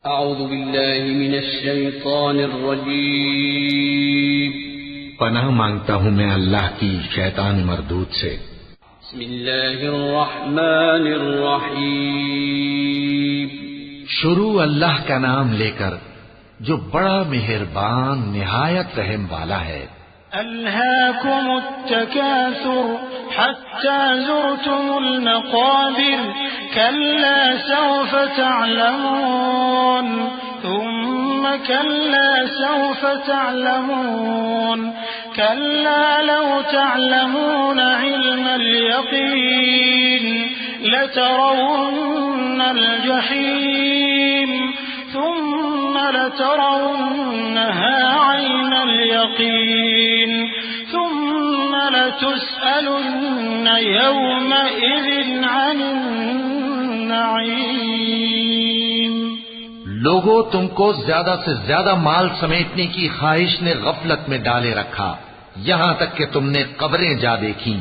اعوذ باللہ من الشیطان الرجیم پناہ مانگتا ہوں میں اللہ کی شیطان مردود سے۔ بسم اللہ الرحمن الرحیم شروع اللہ کا نام لے کر جو بڑا مہربان نہایت رحم والا ہے۔ ألهاكم التكاثر حتى زرتم المقابر كلا سوف تعلمون ثم كلا سوف تعلمون كلا لو تعلمون علم اليقين لترون الجحيم ثم لترونها عين اليقين ثم لتسألن يومئذ عن النعيم۔ لوگوں، تم کو زیادہ سے زیادہ مال سمیٹنے کی خواہش نے غفلت میں ڈالے رکھا، یہاں تک کہ تم نے قبریں جا دیکھیں۔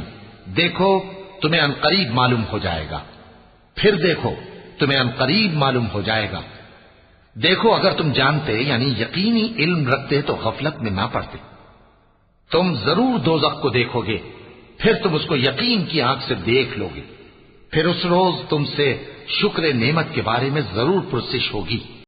دیکھو تمہیں عنقریب معلوم ہو جائے گا، پھر دیکھو تمہیں عنقریب معلوم ہو جائے گا۔ دیکھو اگر تم جانتے یعنی یقینی علم رکھتے تو غفلت میں نہ پڑتے۔ تم ضرور دوزخ کو دیکھو گے، پھر تم اس کو یقین کی آنکھ سے دیکھ لو گے، پھر اس روز تم سے شکر نعمت کے بارے میں ضرور پرسش ہوگی۔